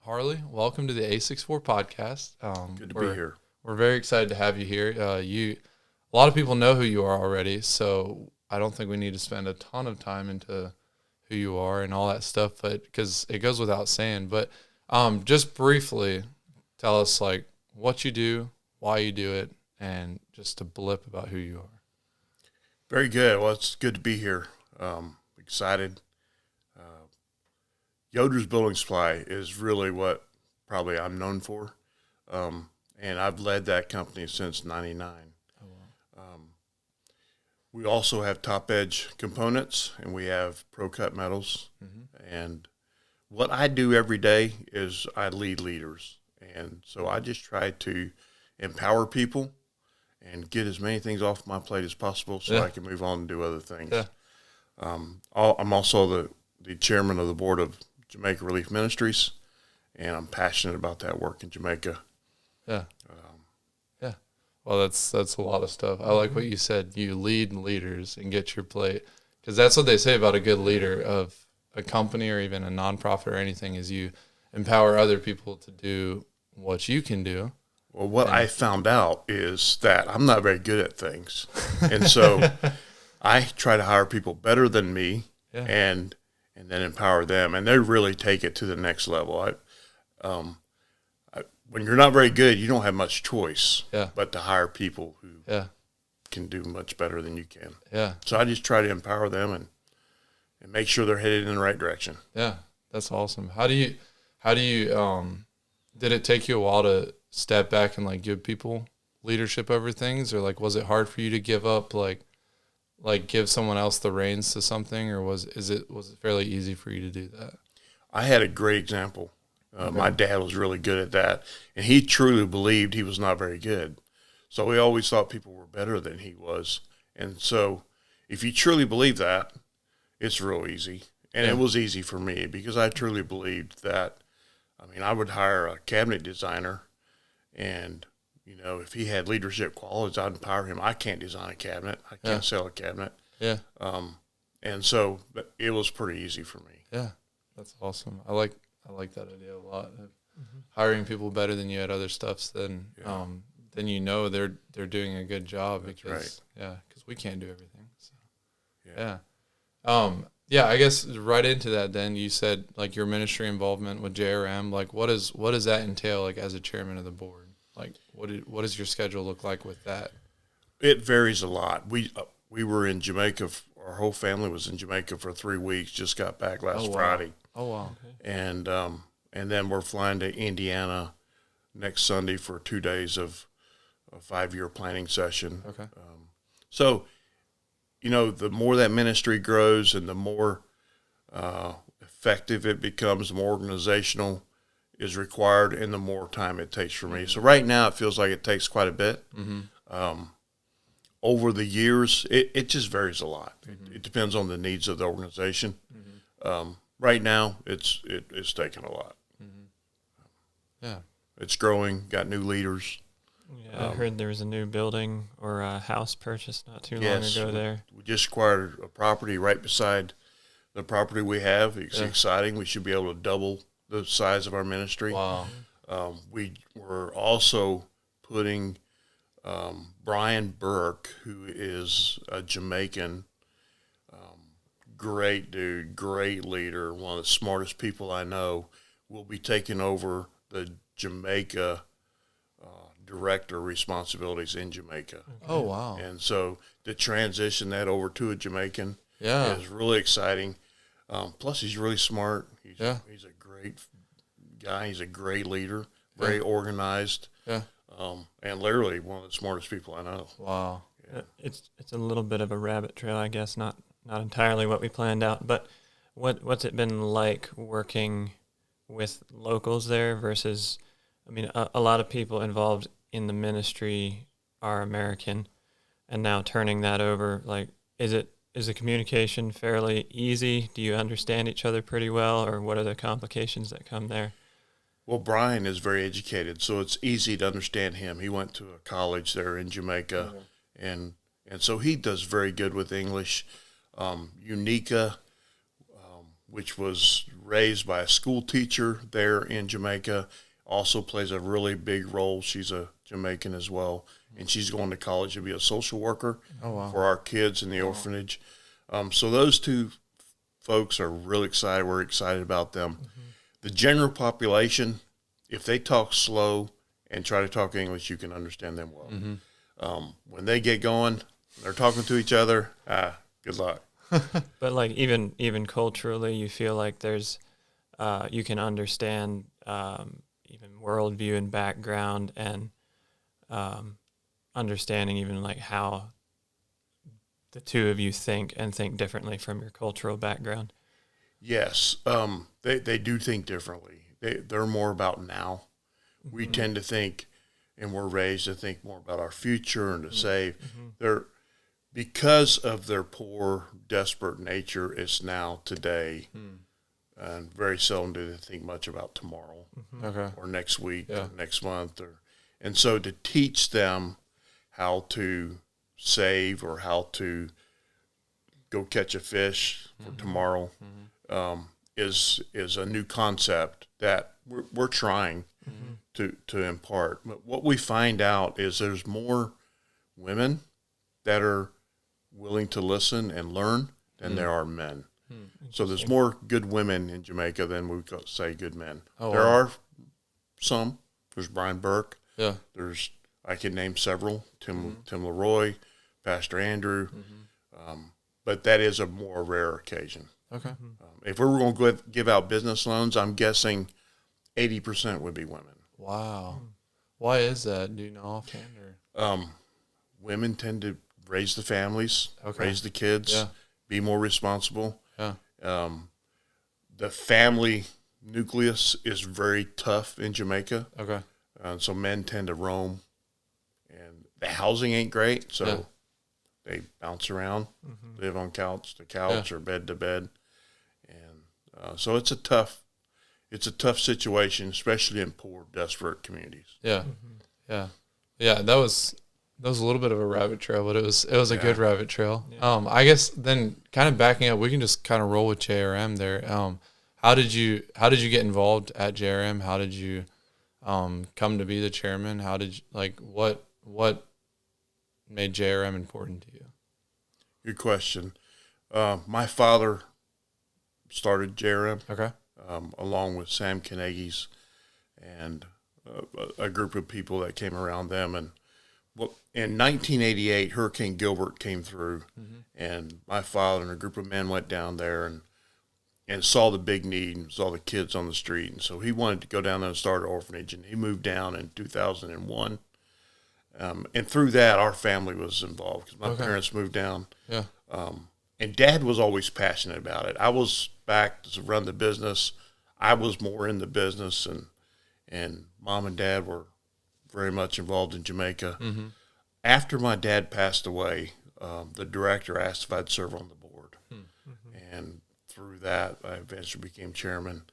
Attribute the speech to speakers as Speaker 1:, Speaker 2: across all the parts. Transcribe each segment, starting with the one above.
Speaker 1: Harley, welcome to the A64 podcast.
Speaker 2: Good to be here.
Speaker 1: We're very excited to have you here. A lot of people know who you are already, so I don't think we need to spend a ton of time into who you are and all that stuff, but because it goes without saying. But just briefly, tell us like what you do, why you do it, and just a blip about who you are.
Speaker 2: Very good. Well, it's good to be here. Excited. Yoder's Building Supply is really what probably I'm known for, and I've led that company since '99.
Speaker 1: Oh, wow.
Speaker 2: We also have top edge components, and we have pro cut metals.
Speaker 1: Mm-hmm.
Speaker 2: And what I do every day is I lead leaders, and so I just try to empower people and get as many things off my plate as possible so I can move on and do other things.
Speaker 1: Yeah.
Speaker 2: I'm also the chairman of the board of Jamaica Relief Ministries, and I'm passionate about that work in Jamaica.
Speaker 1: Yeah. Yeah. Well, that's a lot of stuff. I like what you said. You lead leaders and get your plate, because that's what they say about a good leader of a company or even a nonprofit or anything is you empower other people to do what you can do.
Speaker 2: Well, what I found out is that I'm not very good at things, and so I try to hire people better than me, and then empower them, and they really take it to the next level. When you're not very good, you don't have much choice but to hire people who can do much better than you can.
Speaker 1: Yeah.
Speaker 2: So I just try to empower them and make sure they're headed in the right direction.
Speaker 1: Yeah, that's awesome. How do you did it take you a while to step back and like give people leadership over things, or like was it hard for you to give up like give someone else the reins to something, or was it fairly easy for you to do that?
Speaker 2: I had a great example. My dad was really good at that, and he truly believed he was not very good. So he always thought people were better than he was. And so if you truly believe that, it's real easy. And it was easy for me because I truly believed that. I mean, I would hire a cabinet designer, and if he had leadership qualities, I'd empower him. I can't design a cabinet. I can't sell a cabinet.
Speaker 1: Yeah.
Speaker 2: And so it was pretty easy for me.
Speaker 1: Yeah. That's awesome. I like that idea a lot. Hiring people better than you at other stuffs, then they're doing a good job.
Speaker 2: That's
Speaker 1: because we can't do everything. So
Speaker 2: Yeah.
Speaker 1: I guess right into that then you said like your ministry involvement with JRM, like what does that entail like as a chairman of the board? Like what does your schedule look like with that?
Speaker 2: It varies a lot. We were in Jamaica. Our whole family was in Jamaica for 3 weeks. Just got back last Friday.
Speaker 1: Oh wow!
Speaker 2: Okay. And then we're flying to Indiana next Sunday for 2 days of a 5-year planning session.
Speaker 1: Okay.
Speaker 2: So, the more that ministry grows and the more effective it becomes, the more organizational is required, and the more time it takes for me. So right now it feels like it takes quite a bit.
Speaker 1: Mm-hmm.
Speaker 2: Over the years, it just varies a lot. It depends on the needs of the organization.
Speaker 1: Mm-hmm.
Speaker 2: Right now, it's taking a lot.
Speaker 1: Mm-hmm. Yeah.
Speaker 2: It's growing, got new leaders.
Speaker 3: Yeah, I heard there was a new building or a house purchased not too long ago there.
Speaker 2: We just acquired a property right beside the property we have. It's exciting. We should be able to double the size of our ministry.
Speaker 1: Wow.
Speaker 2: We were also putting Brian Burke, who is a Jamaican, great dude, great leader, one of the smartest people I know, will be taking over the Jamaica director responsibilities in Jamaica.
Speaker 1: Oh, wow.
Speaker 2: And so to transition that over to a Jamaican is really exciting. Plus, he's really smart. He's a great guy. He's a great leader, very organized.
Speaker 1: Yeah.
Speaker 2: And literally one of the smartest people I know.
Speaker 1: Wow.
Speaker 3: Yeah. It's a little bit of a rabbit trail, I guess, not entirely what we planned out, but what's it been like working with locals there versus, I mean, a lot of people involved in the ministry are American, and now turning that over, like, is the communication fairly easy? Do you understand each other pretty well, or what are the complications that come there?
Speaker 2: Well, Brian is very educated, so it's easy to understand him. He went to a college there in Jamaica, and so he does very good with English. Unica, which was raised by a school teacher there in Jamaica, also plays a really big role. She's a Jamaican as well, and she's going to college to be a social worker for our kids in the orphanage. So those two folks are really excited. We're excited about them. The general population, if they talk slow and try to talk English, you can understand them well. When they get going, they're talking to each other. Good luck.
Speaker 3: But like even culturally, you feel like there's you can understand even worldview and background and understanding even like how the two of you think and think differently from your cultural background.
Speaker 2: Yes, they do think differently. They're more about now. We tend to think, and we're raised to think more about our future and to save. They're because of their poor, desperate nature. It's now, today, and very seldom do they think much about tomorrow, or next week, or next month, and so to teach them how to save or how to go catch a fish for tomorrow is a new concept that we're trying to impart. But what we find out is there's more women that are willing to listen and learn than there are men. So there's more good women in Jamaica than we could say good men. There are some. There's Brian Burke.
Speaker 1: Yeah.
Speaker 2: There's, I can name several. Tim Leroy, Pastor Andrew. But that is a more rare occasion.
Speaker 1: Okay.
Speaker 2: If we were going to give out business loans, I'm guessing 80% would be women.
Speaker 1: Wow. Why is that? Do you know offhand? Or?
Speaker 2: Women tend to raise the families, raise the kids, be more responsible.
Speaker 1: Yeah.
Speaker 2: The family nucleus is very tough in Jamaica.
Speaker 1: Okay.
Speaker 2: So men tend to roam, and the housing ain't great, so they bounce around, live on couch to couch or bed to bed, and so it's a tough situation, especially in poor, desperate communities.
Speaker 1: Yeah, yeah. That was a little bit of a rabbit trail, but it was a good rabbit trail. Yeah. I guess then kind of backing up, we can just kind of roll with JRM there. How did you get involved at JRM? How did you come to be the chairman? How did you, what made JRM important to you?
Speaker 2: Good question. My father started JRM.
Speaker 1: Okay.
Speaker 2: Along with Sam Carnegie's and a group of people that came around them. And in 1988, Hurricane Gilbert came through, and my father and a group of men went down there and saw the big need and saw the kids on the street. And so he wanted to go down there and start an orphanage, and he moved down in 2001. And through that, our family was involved because my parents moved down.
Speaker 1: Yeah.
Speaker 2: And Dad was always passionate about it. I was back to run the business. I was more in the business, and Mom and Dad were very much involved in Jamaica. After my dad passed away, the director asked if I'd serve on the board. And through that, I eventually became chairman.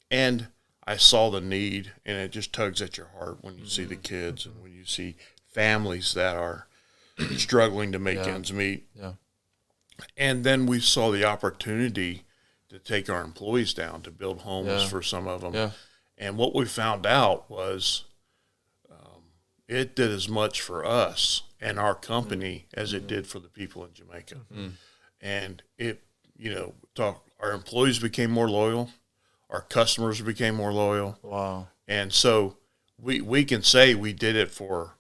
Speaker 2: And I saw the need, and it just tugs at your heart when you see the kids and when you see families that are struggling to make ends meet. Yeah. And then we saw the opportunity to take our employees down to build homes for some of them. Yeah. And what we found out was it did as much for us and our company as it did for the people in Jamaica. And it, our employees became more loyal. Our customers became more loyal.
Speaker 1: Wow.
Speaker 2: And so we can say we did it for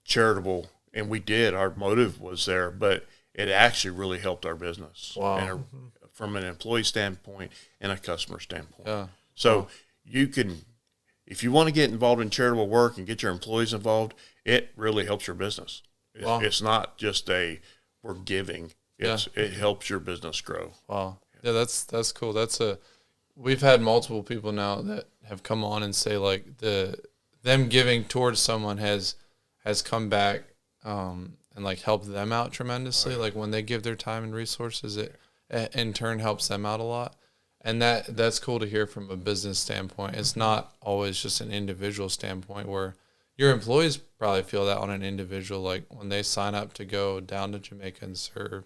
Speaker 2: charitable, and we did. Our motive was there, but it actually really helped our business. Wow. And from an employee standpoint and a customer standpoint. Yeah. So you can, if you want to get involved in charitable work and get your employees involved, it really helps your business. It's not just we're giving. It helps your business grow.
Speaker 1: Wow. Yeah, that's cool. We've had multiple people now that have come on and say like them giving towards someone has come back and like helped them out tremendously. Right. Like when they give their time and resources, it in turn helps them out a lot. And that's cool to hear from a business standpoint. It's not always just an individual standpoint where your employees probably feel that on an individual. Like when they sign up to go down to Jamaica and serve,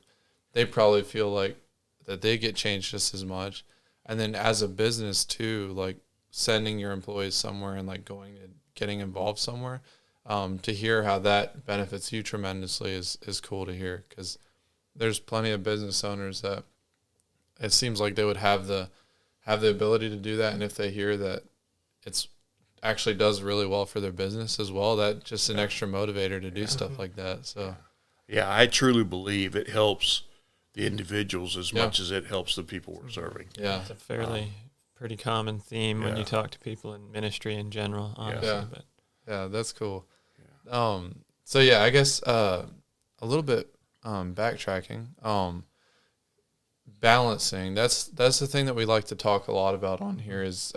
Speaker 1: they probably feel like that they get changed just as much. And then as a business too, like sending your employees somewhere and like going and getting involved somewhere, to hear how that benefits you tremendously is cool to hear, because there's plenty of business owners that it seems like they would have the ability to do that, and if they hear that it's actually does really well for their business as well, that just an extra motivator to do stuff like that. So
Speaker 2: yeah, I truly believe it helps the individuals as much as it helps the people we're serving.
Speaker 1: Yeah,
Speaker 3: it's a fairly pretty common theme when you talk to people in ministry in general, honestly.
Speaker 1: Yeah.
Speaker 3: But
Speaker 1: yeah, that's cool. So yeah, I guess a little bit backtracking. Balancing, that's the thing that we like to talk a lot about on here, is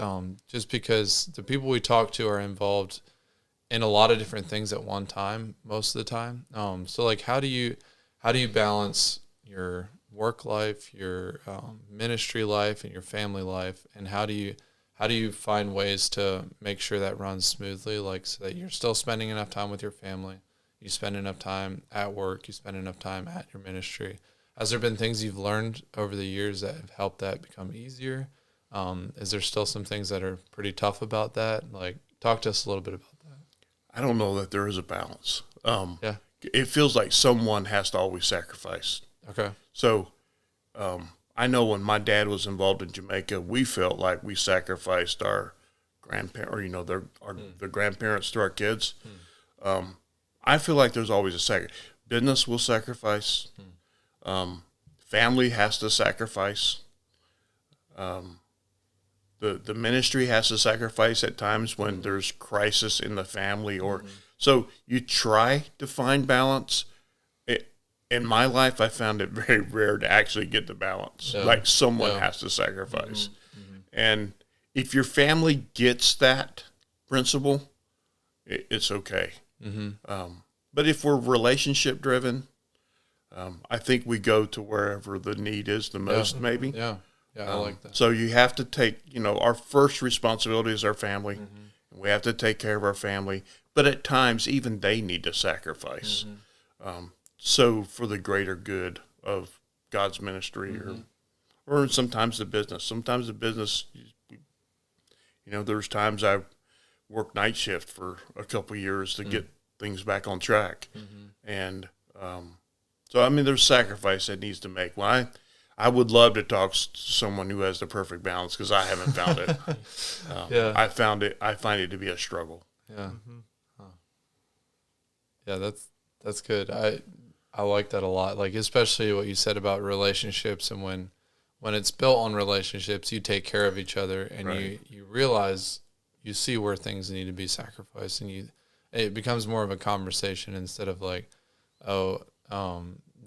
Speaker 1: just because the people we talk to are involved in a lot of different things at one time most of the time. So like how do you balance your work life, your ministry life, and your family life, and how do you find ways to make sure that runs smoothly, like so that you're still spending enough time with your family, you spend enough time at work, you spend enough time at your ministry? Has there been things you've learned over the years that have helped that become easier? Is there still some things that are pretty tough about that? Like, talk to us a little bit about that.
Speaker 2: I don't know that there is a balance.
Speaker 1: Yeah.
Speaker 2: It feels like someone has to always sacrifice.
Speaker 1: Okay.
Speaker 2: So I know when my dad was involved in Jamaica, we felt like we sacrificed our grandparents, or the grandparents to our kids. I feel like there's always a sacrifice. Business will sacrifice. Family has to sacrifice. The ministry has to sacrifice at times when there's crisis in the family, or so you try to find balance. In my life, I found it very rare to actually get the balance.
Speaker 1: Yeah.
Speaker 2: Like someone has to sacrifice. And if your family gets that principle, it's okay. But if we're relationship driven, I think we go to wherever the need is the most, maybe.
Speaker 1: Yeah. Yeah, I like that.
Speaker 2: So you have to take, our first responsibility is our family. And we have to take care of our family. But at times, even they need to sacrifice. So for the greater good of God's ministry, or sometimes the business. Sometimes the business, there's times I worked night shift for a couple of years to get things back on track. And so, there's sacrifice that needs to make. Well, I would love to talk to someone who has the perfect balance, because I haven't found it. I find it to be a struggle.
Speaker 1: Yeah. Yeah, that's good. I like that a lot. Like, especially what you said about relationships, and when it's built on relationships, you take care of each other, and you realize, you see where things need to be sacrificed, and it becomes more of a conversation instead of like,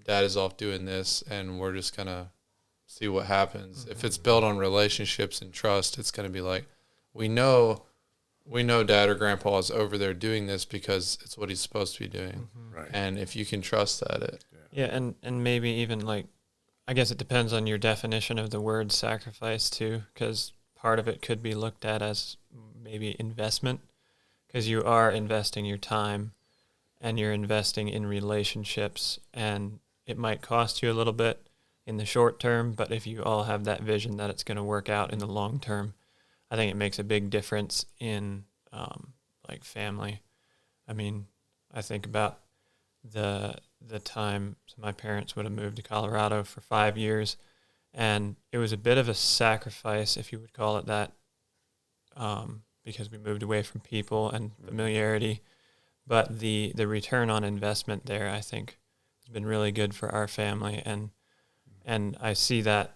Speaker 1: Dad is off doing this and we're just gonna see what happens. If it's built on relationships and trust, it's gonna be like, we know Dad or Grandpa is over there doing this because it's what he's supposed to be doing.
Speaker 2: Right.
Speaker 1: And if you can trust that,
Speaker 3: and maybe even like, I guess it depends on your definition of the word sacrifice too, because part of it could be looked at as maybe investment, because you are investing your time and you're investing in relationships, and it might cost you a little bit in the short term, but if you all have that vision that it's going to work out in the long term, I think it makes a big difference in like family. I think about the time my parents would have moved to Colorado for 5 years, and it was a bit of a sacrifice, if you would call it that, because we moved away from people and familiarity. But the return on investment there, I think, has been really good for our family, and I see that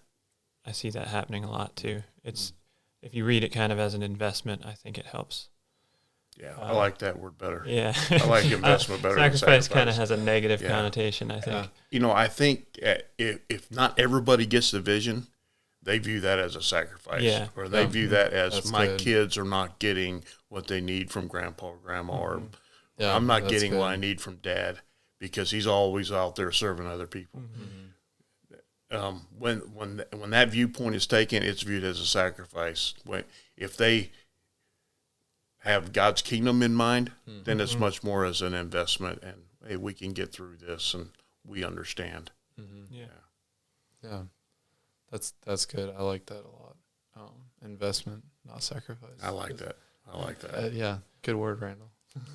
Speaker 3: happening a lot too. It's if you read it kind of as an investment, I think it helps.
Speaker 2: Yeah, I like that word better.
Speaker 3: Yeah,
Speaker 2: I like investment better.
Speaker 3: Sacrifice kind of has a negative connotation, I think.
Speaker 2: I think if not everybody gets the vision, they view that as a sacrifice, or they view that as my kids are not getting what they need from Grandpa or Grandma, or I'm not getting what I need from Dad because he's always out there serving other people. When that viewpoint is taken, it's viewed as a sacrifice. If they have God's kingdom in mind, then it's much more as an investment, and hey, we can get through this, and we understand.
Speaker 1: Yeah. That's good. I like that a lot. Investment, not sacrifice.
Speaker 2: I like that.
Speaker 1: Yeah, good word, Randall.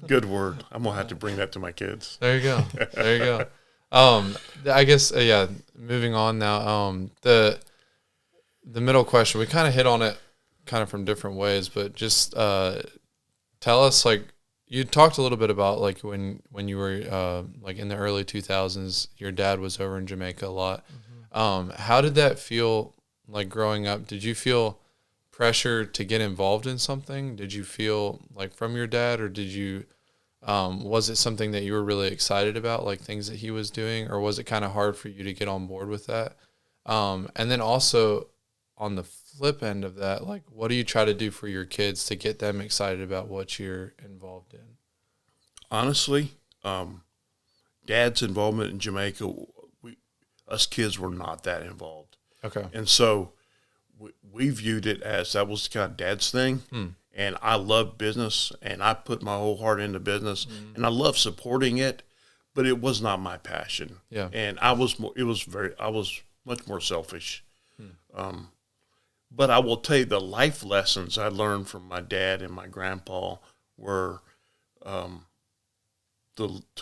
Speaker 2: Good word. I'm gonna have to bring that to my kids.
Speaker 1: There you go. There you go. I guess yeah. Moving on now. The middle question, we kind of hit on it, kind of from different ways, but just tell us, like, you talked a little bit about like when you were like in the early 2000s, your dad was over in Jamaica a lot. How did that feel like growing up? Did you feel pressure to get involved in something? Did you feel like from your dad, or did you was it something that you were really excited about, like things that he was doing, or was it kind of hard for you to get on board with that? And then also on the flip end of that, like, what do you try to do for your kids to get them excited about what you're involved in?
Speaker 2: Honestly, Dad's involvement in Jamaica, us kids were not that involved.
Speaker 1: Okay.
Speaker 2: And so we viewed it as that was kind of Dad's thing. And I love business, and I put my whole heart into business, and I love supporting it, but it was not my passion.
Speaker 1: Yeah.
Speaker 2: And I was much more selfish. But I will tell you, the life lessons I learned from my dad and my grandpa were to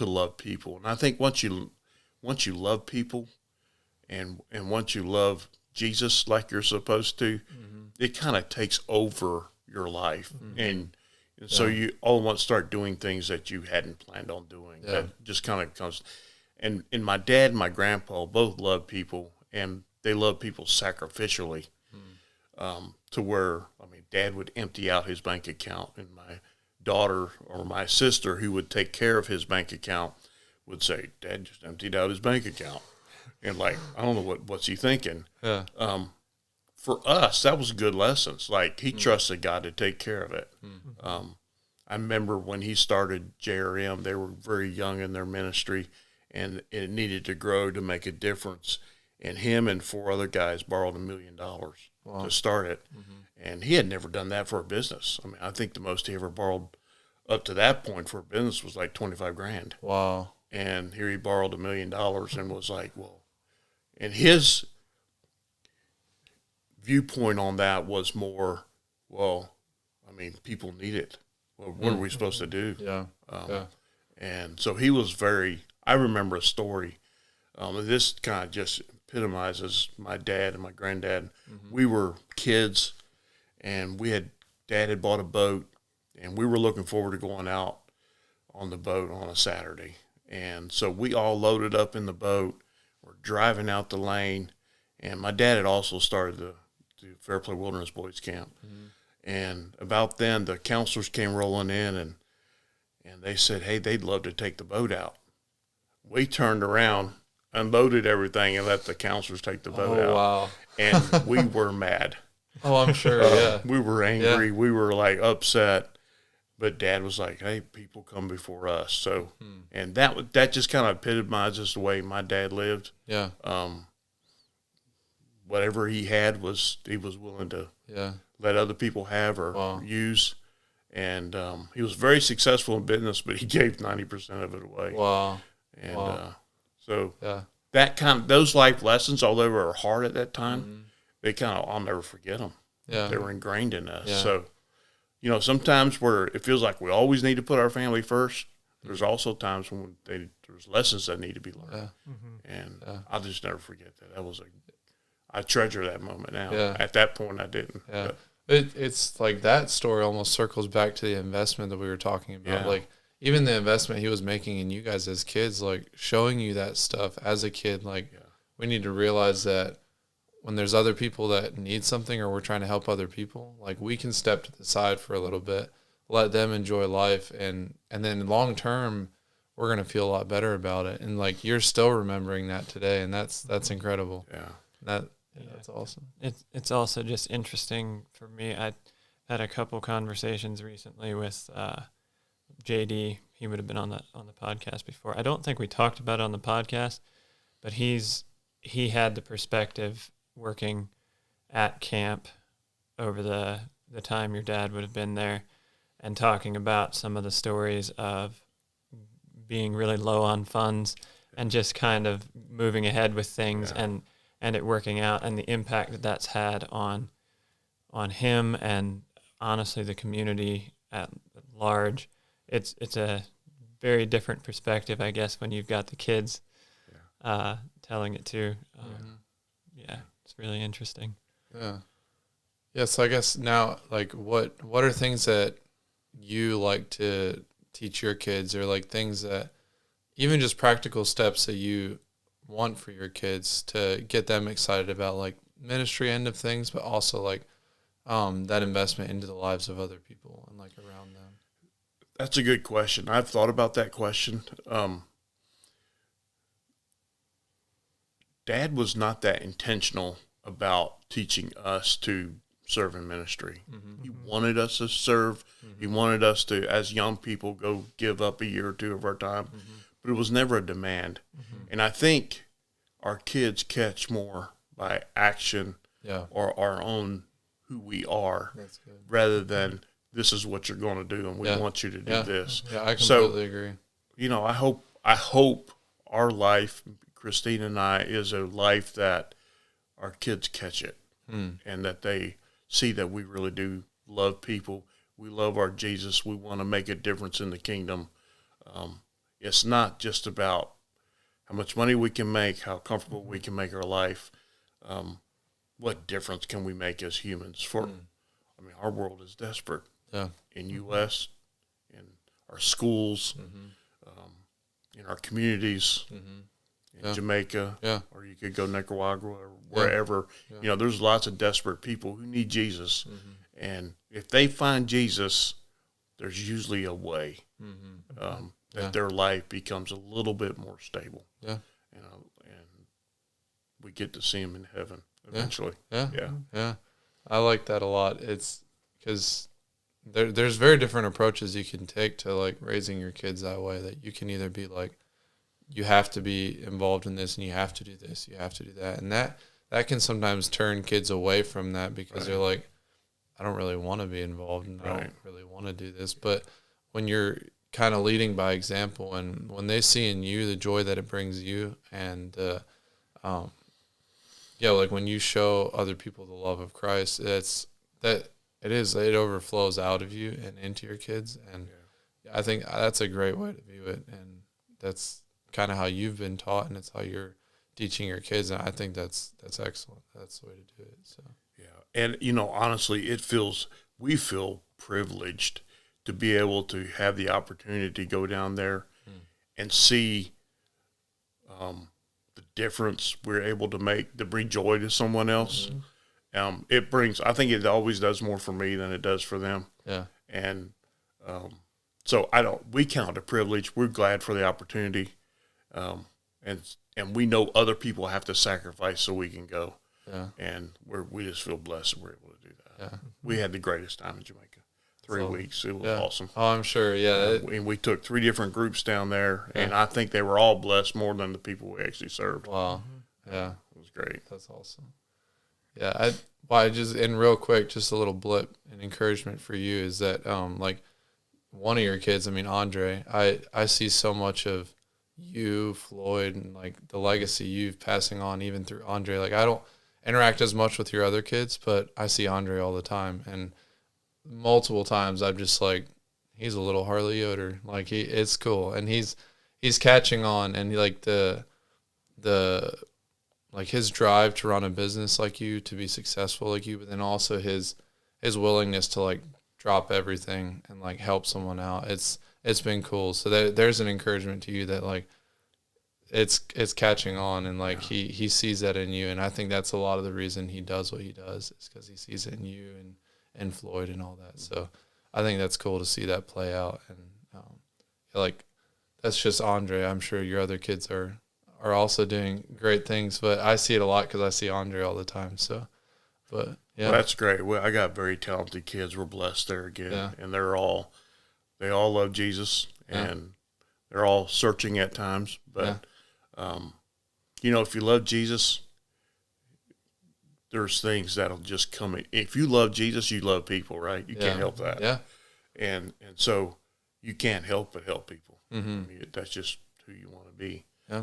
Speaker 2: love people. And I think once you love people, and once you love Jesus like you're supposed to, it kind of takes over your life. And so you all want to start doing things that you hadn't planned on doing. That just kind of comes. And my dad and my grandpa both love people, and they love people sacrificially, to where, I mean, Dad would empty out his bank account, and my daughter or my sister, who would take care of his bank account, would say, Dad just emptied out his bank account. And like, I don't know what's he thinking.
Speaker 1: Yeah.
Speaker 2: For us, that was good lessons. Like, he trusted God to take care of it. I remember when he started JRM, they were very young in their ministry, and it needed to grow to make a difference. And him and 4 other guys borrowed $1 million to start it. And he had never done that for a business. I mean, I think the most he ever borrowed up to that point for a business was like $25,000.
Speaker 1: Wow.
Speaker 2: And here he borrowed $1 million and was like, well, and his viewpoint on that was more, well, I mean, people need it. Well, what are we supposed to do?
Speaker 1: Yeah.
Speaker 2: And so he was I remember a story. This kind of just epitomizes my dad and my granddad. We were kids, and Dad had bought a boat, and we were looking forward to going out on the boat on a Saturday. And so we all loaded up in the boat. We're driving out the lane, and my dad had also started the Fairplay Wilderness Boys Camp. And about then, the counselors came rolling in, and they said, hey, they'd love to take the boat out. We turned around, unloaded everything, and let the counselors take the boat out.
Speaker 1: Wow.
Speaker 2: And we were mad.
Speaker 1: Oh, I'm sure, yeah.
Speaker 2: We were angry. Yeah. We were, like, upset. But Dad was like, hey, people come before us. So, and that just kind of epitomizes the way my dad lived.
Speaker 1: Yeah.
Speaker 2: Whatever he had he was willing to let other people have or use. And he was very successful in business, but he gave 90% of it away.
Speaker 1: Wow.
Speaker 2: And so those life lessons, although they were hard at that time, they I'll never forget them.
Speaker 1: Yeah.
Speaker 2: They were ingrained in us.
Speaker 1: Yeah.
Speaker 2: So, sometimes where it feels like we always need to put our family first, there's also times when there's lessons that need to be learned. Yeah. And I'll just never forget that. I treasure that moment now.
Speaker 1: Yeah.
Speaker 2: At that point, I didn't.
Speaker 1: Yeah. It's like that story almost circles back to the investment that we were talking about. Yeah. Like, even the investment he was making in you guys as kids, like showing you that stuff as a kid, like we need to realize that when there's other people that need something or we're trying to help other people, like we can step to the side for a little bit, let them enjoy life, and then long term we're going to feel a lot better about it. And like you're still remembering that today, and that's incredible.
Speaker 2: Yeah.
Speaker 1: That's awesome.
Speaker 3: It's also just interesting for me. I had a couple conversations recently with JD. He would have been on the podcast before. I don't think we talked about it on the podcast, but he had the perspective working at camp over the time your dad would have been there, and talking about some of the stories of being really low on funds and just kind of moving ahead with things and and it working out, and the impact that that's had on him and honestly the community at large. It's a very different perspective, I guess, when you've got the kids telling it too. Yeah, it's really interesting.
Speaker 1: Yeah. Yeah, so I guess now, like, what are things that you like to teach your kids, or like things that, even just practical steps that you want for your kids to get them excited about, like ministry end of things, but also like that investment into the lives of other people and like around them?
Speaker 2: That's a good question. I've thought about that question. Dad was not that intentional about teaching us to serve in ministry. He wanted us to serve. He wanted us to, as young people, go give up a year or two of our time, but it was never a demand. And I think our kids catch more by action or our own who we are, rather than this is what you're going to do and we want you to do this.
Speaker 1: Yeah, I completely agree.
Speaker 2: You know, I hope our life, Christine and I, is a life that our kids catch it and that they see that we really do love people. We love our Jesus. We want to make a difference in the kingdom. It's not just about how much money we can make, how comfortable we can make our life. What difference can we make as humans? I mean, our world is desperate. In U.S., in our schools, in our communities, in Jamaica, or you could go Nicaragua or wherever. You know, there's lots of desperate people who need Jesus. And if they find Jesus, there's usually a way that their life becomes a little bit more stable. And we get to see him in heaven eventually.
Speaker 1: Yeah. I like that a lot. It's because there's very different approaches you can take to like raising your kids that way, that you can either be like, you have to be involved in this and you have to do this, you have to do that. And that can sometimes turn kids away from that because they're like, I don't really want to be involved and I don't really want to do this. But when you're kind of leading by example and when they see in you the joy that it brings you and, like when you show other people the love of Christ, it overflows out of you and into your kids. And I think that's a great way to view it. And that's kind of how you've been taught and it's how you're teaching your kids. And I think that's excellent. That's the way to do it. So,
Speaker 2: and you know, honestly, we feel privileged to be able to have the opportunity to go down there and see, the difference we're able to make to bring joy to someone else. I think it always does more for me than it does for them. And so we count it a privilege. We're glad for the opportunity. And we know other people have to sacrifice so we can go. And we just feel blessed that we're able to do that. We had the greatest time in Jamaica. 3 weeks. It was awesome.
Speaker 1: Oh, I'm sure.
Speaker 2: And we took 3 different groups down there, and I think they were all blessed more than the people we actually served.
Speaker 1: Wow. Yeah.
Speaker 2: It was great.
Speaker 1: That's awesome. Yeah. And real quick, just a little blip and encouragement for you is that, like one of your kids, I mean, Andre, I see so much of you, Floyd, and like the legacy you've passing on even through Andre. Like I don't interact as much with your other kids, but I see Andre all the time, and multiple times I'm just like, he's a little Harley Yoder. Like it's cool, and he's catching on, and like the like his drive to run a business like you, to be successful like you, but then also his willingness to like drop everything and like help someone out. It's been cool. So there's an encouragement to you that like it's catching on, and like he sees that in you, and I think that's a lot of the reason he does what he does is because he sees it in you and Floyd and all that. So I think that's cool to see that play out, and like that's just Andre. I'm sure your other kids are also doing great things, but I see it a lot because I see Andre all the time. So, but yeah,
Speaker 2: well, that's great. Well, I got very talented kids. We're blessed there again, and they all love Jesus, and they're all searching at times. But you know, if you love Jesus, there's things that'll just come in. If you love Jesus, you love people, right? You can't help that.
Speaker 1: Yeah.
Speaker 2: And so you can't help but help people. I mean, that's just who you want to be.
Speaker 1: Yeah.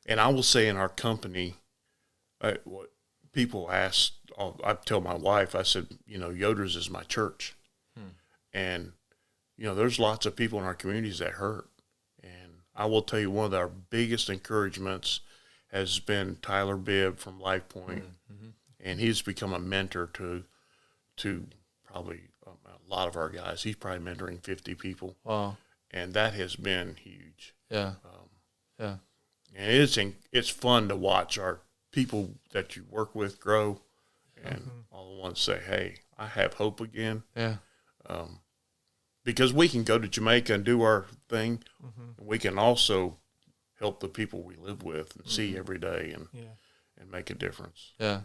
Speaker 2: And I will say in our company, what people ask, I tell my wife, I said, Yoder's is my church. And, there's lots of people in our communities that hurt. And I will tell you, one of our biggest encouragements has been Tyler Bibb from Life Point. And he's become a mentor to probably a lot of our guys. He's probably mentoring 50 people.
Speaker 1: Wow.
Speaker 2: And that has been huge.
Speaker 1: Yeah. Yeah.
Speaker 2: And it's fun to watch our people that you work with grow, and all the ones say, hey, I have hope again.
Speaker 1: Yeah.
Speaker 2: Because we can go to Jamaica and do our thing. And we can also help the people we live with and see every day and make a difference.
Speaker 1: Yeah.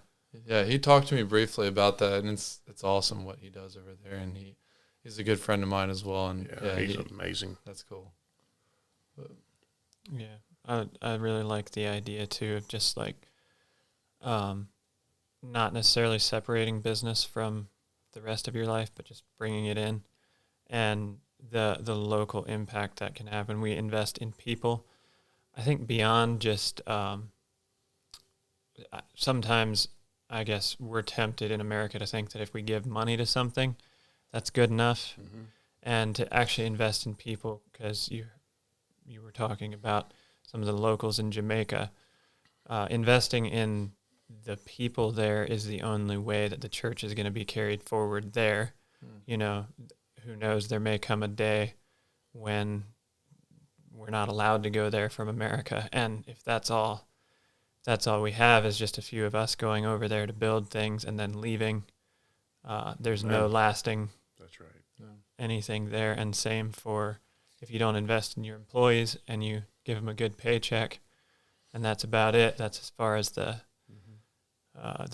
Speaker 1: Yeah. He talked to me briefly about that, and it's awesome what he does over there. And he's a good friend of mine as well. And
Speaker 2: he's amazing.
Speaker 1: That's cool. But,
Speaker 3: yeah. I really like the idea too of just like not necessarily separating business from the rest of your life, but just bringing it in, and the local impact that can have when we invest in people. I think beyond just sometimes I guess we're tempted in America to think that if we give money to something, that's good enough, and to actually invest in people, because you were talking about some of the locals in Jamaica. Investing in the people there is the only way that the church is going to be carried forward there. Who knows, there may come a day when we're not allowed to go there from America. And if that's all we have is just a few of us going over there to build things and then leaving, there's no lasting
Speaker 2: That's right.
Speaker 3: anything there. And same for if you don't invest in your employees and you give them a good paycheck, and that's about it. That's as far as the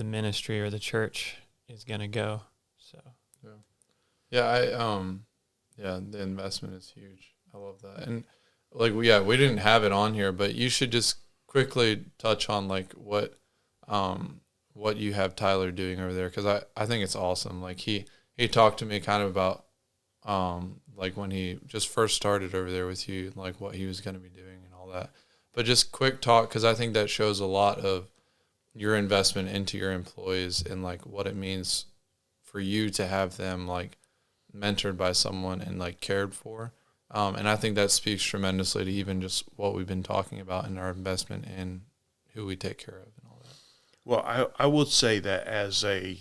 Speaker 3: ministry or the church is going to go. So
Speaker 1: the investment is huge. I love that. And we didn't have it on here, but you should just quickly touch on like what you have Tyler doing over there, because I think it's awesome. Like he talked to me kind of about like when he just first started over there with you, like what he was going to be doing and all that. But just quick talk, because I think that shows a lot of your investment into your employees and like what it means for you to have them like mentored by someone and like cared for. And I think that speaks tremendously to even just what we've been talking about in our investment in who we take care of and all that.
Speaker 2: Well, I would say that as a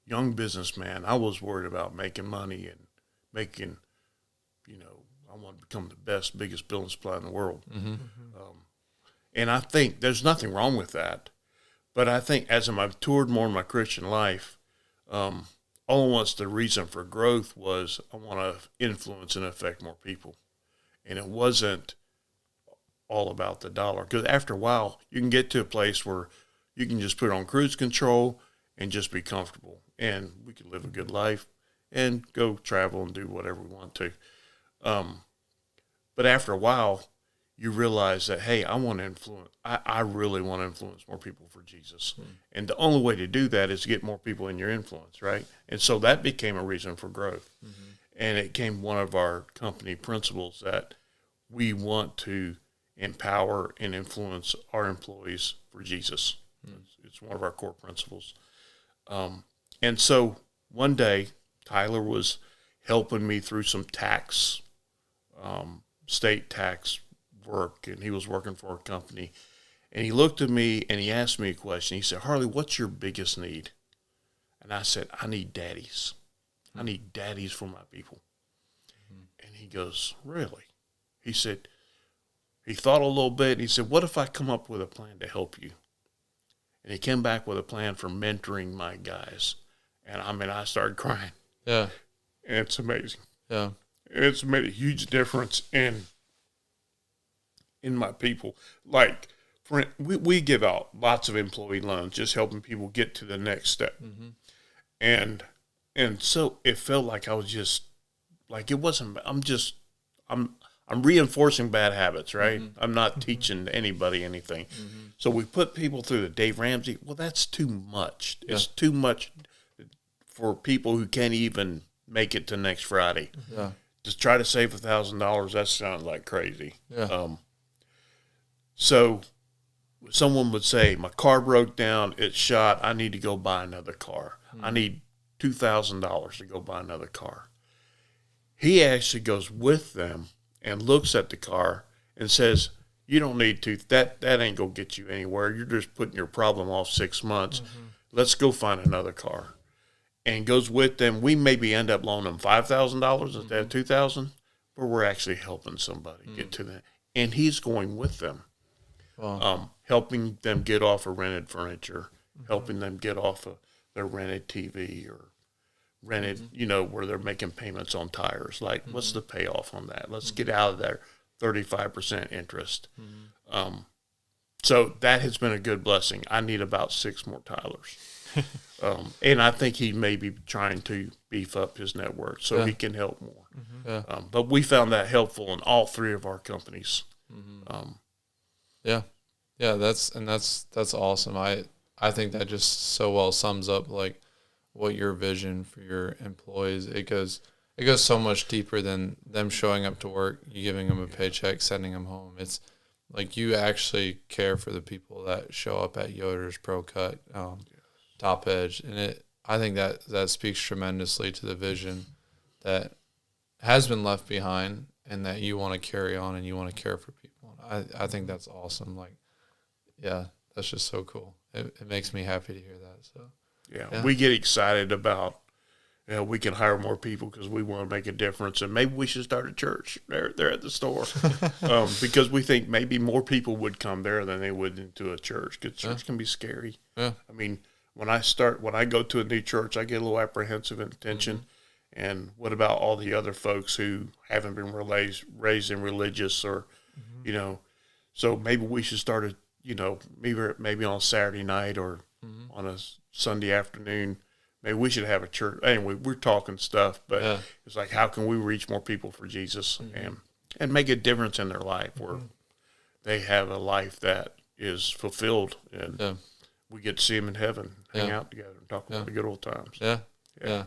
Speaker 2: young businessman, I was worried about making money and making, I want to become the best, biggest building supply in the world. And I think there's nothing wrong with that. But I think as I matured more in my Christian life, all I want, the reason for growth was I want to influence and affect more people. And it wasn't all about the dollar. Because after a while, you can get to a place where you can just put on cruise control and just be comfortable. And we can live a good life and go travel and do whatever we want to. But after a while, you realize that, hey, I want to influence. I really want to influence more people for Jesus. And the only way to do that is to get more people in your influence, right? And so that became a reason for growth. And it became one of our company principles that we want to empower and influence our employees for Jesus. It's one of our core principles. And so one day, Tyler was helping me through some tax, state tax work, and he was working for a company. And he looked at me and he asked me a question. He said, Harley, what's your biggest need? And I said, I need daddies. I need daddies for my people. And he goes, really? He said, he thought a little bit, and he said, what if I come up with a plan to help you? And he came back with a plan for mentoring my guys. And I started crying.
Speaker 1: Yeah.
Speaker 2: And it's amazing.
Speaker 1: Yeah.
Speaker 2: It's made a huge difference in my people. Like, we give out lots of employee loans, just helping people get to the next step. And so it felt like I was just, like it wasn't, I'm reinforcing bad habits, right? I'm not teaching anybody anything. So we put people through the Dave Ramsey. Well, that's too much. It's too much for people who can't even make it to next Friday.
Speaker 1: Yeah.
Speaker 2: Just try to save $1,000. That sounds like crazy.
Speaker 1: Yeah.
Speaker 2: So someone would say, my car broke down, it's shot, I need to go buy another car. I need $2,000 to go buy another car. He actually goes with them and looks at the car and says, you don't need to, that ain't going to get you anywhere. You're just putting your problem off 6 months. Let's go find another car. And goes with them. We maybe end up loaning them $5,000 instead of $2,000, but we're actually helping somebody get to that. And he's going with them, helping them get off of rented furniture, helping them get off of their rented TV or rented, where they're making payments on tires. Like, what's the payoff on that? Let's get out of there. 35% interest. So that has been a good blessing. I need about 6 more Tylers. And I think he may be trying to beef up his network so he can help more. But we found that helpful in all 3 of our companies.
Speaker 1: That's awesome. I think that just so well sums up like what your vision for your employees. It goes so much deeper than them showing up to work, you giving them a paycheck, sending them home. It's like you actually care for the people that show up at Yoder's Pro Cut, Top Edge, and I think that speaks tremendously to the vision that has been left behind and that you want to carry on and you want to care for people. I think that's awesome. Like, yeah, that's just so cool. It makes me happy to hear that. So
Speaker 2: yeah. We get excited about, we can hire more people because we want to make a difference, and maybe we should start a church there at the store because we think maybe more people would come there than they would into a church, because church can be scary. I mean, when I go to a new church, I get a little apprehensive and tension. And what about all the other folks who haven't been raised in religious or, so maybe we should start maybe on a Saturday night or on a Sunday afternoon. Maybe we should have a church. Anyway, we're talking stuff, but it's like, how can we reach more people for Jesus and make a difference in their life where they have a life that is fulfilled, and we get to see them in heaven, hang out together, and talk about the good old times.
Speaker 1: Yeah.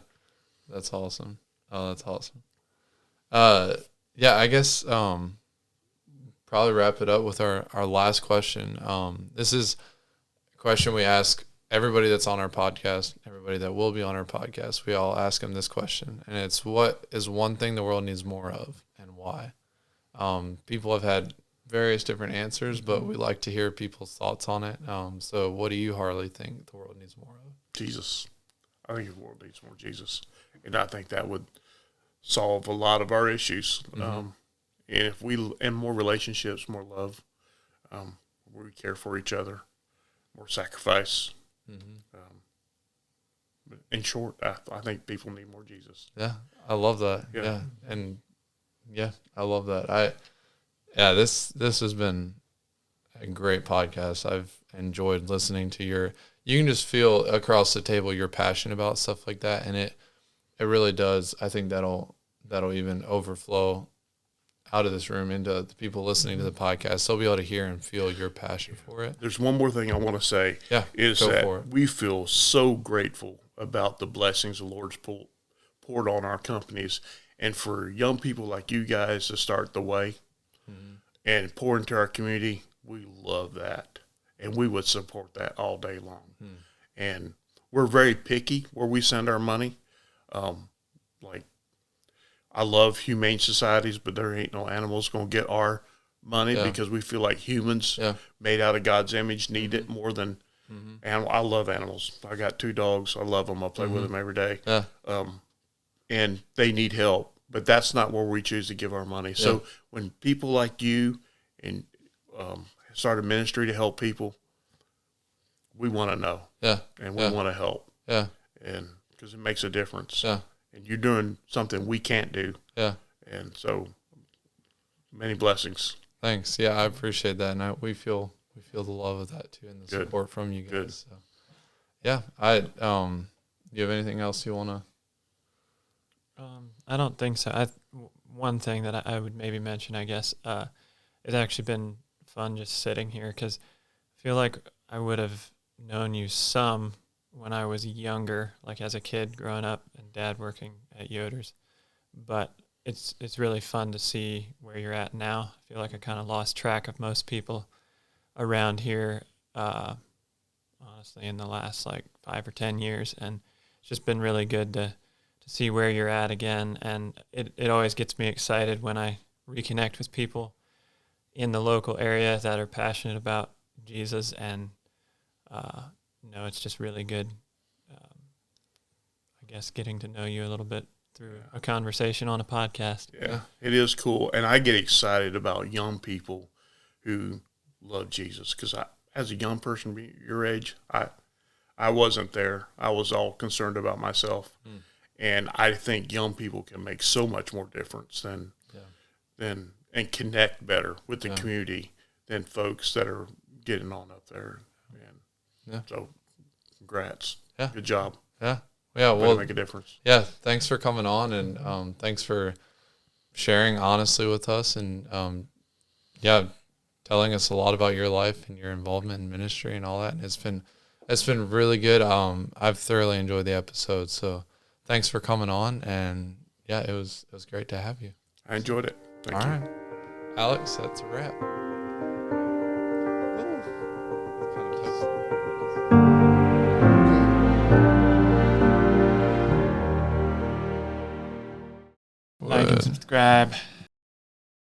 Speaker 1: That's awesome. Oh, that's awesome. I guess probably wrap it up with our last question. This is a question we ask everybody that's on our podcast, everybody that will be on our podcast. We all ask them this question, and it's, what is one thing the world needs more of and why? People have had various different answers, but we like to hear people's thoughts on it. So what do you, Harley, think the world needs more of?
Speaker 2: Jesus. I think the world needs more Jesus. And I think that would solve a lot of our issues. And and more relationships, more love, we care for each other, more sacrifice. In short, I think people need more Jesus.
Speaker 1: Yeah, I love that. Yeah. And I love that. This has been a great podcast. I've enjoyed listening to you can just feel across the table you're passionate about stuff like that, and it really does. I think that'll even overflow out of this room into the people listening to the podcast. They'll be able to hear and feel your passion for it.
Speaker 2: There's one more thing I want to say. Is that we feel so grateful about the blessings the Lord's poured on our companies, and for young people like you guys to start the way and pour into our community. We love that, and we would support that all day long. And we're very picky where we send our money. Like, I love humane societies, but there ain't no animals going to get our money because we feel like humans made out of God's image need it more than animals. I love animals. I got 2 dogs. I love them. I play with them every day. And they need help, but that's not where we choose to give our money. So when people like you and start a ministry to help people, we want to know. And we want to help. And because it makes a difference. And you're doing something we can't do. And so many blessings.
Speaker 1: Thanks. Yeah, I appreciate that. And we feel the love of that too, and the support from you guys. So you have anything else you want to?
Speaker 3: I don't think so. One thing that I would maybe mention, I guess, it's actually been fun just sitting here, because I feel like I would have known you some when I was younger, like as a kid growing up and Dad working at Yoder's. But it's really fun to see where you're at now. I feel like I kind of lost track of most people around here, honestly, in the last like 5 or 10 years, and it's just been really good to see where you're at again. And it always gets me excited when I reconnect with people in the local area that are passionate about Jesus, and it's just really good. I guess getting to know you a little bit through a conversation on a podcast.
Speaker 2: Yeah, it is cool, and I get excited about young people who love Jesus, because as a young person your age, I wasn't there. I was all concerned about myself, and I think young people can make so much more difference than and connect better with the community than folks that are getting on up there. And so, congrats.
Speaker 1: Yeah,
Speaker 2: good job.
Speaker 1: Yeah. Well,
Speaker 2: make a difference.
Speaker 1: Yeah, thanks for coming on, and thanks for sharing honestly with us, and telling us a lot about your life and your involvement in ministry and all that. And it's been really good. I've thoroughly enjoyed the episode. So thanks for coming on, and it was great to have you.
Speaker 2: I enjoyed it. Thank you.
Speaker 1: All right, Alex, that's a wrap.
Speaker 3: Like and subscribe.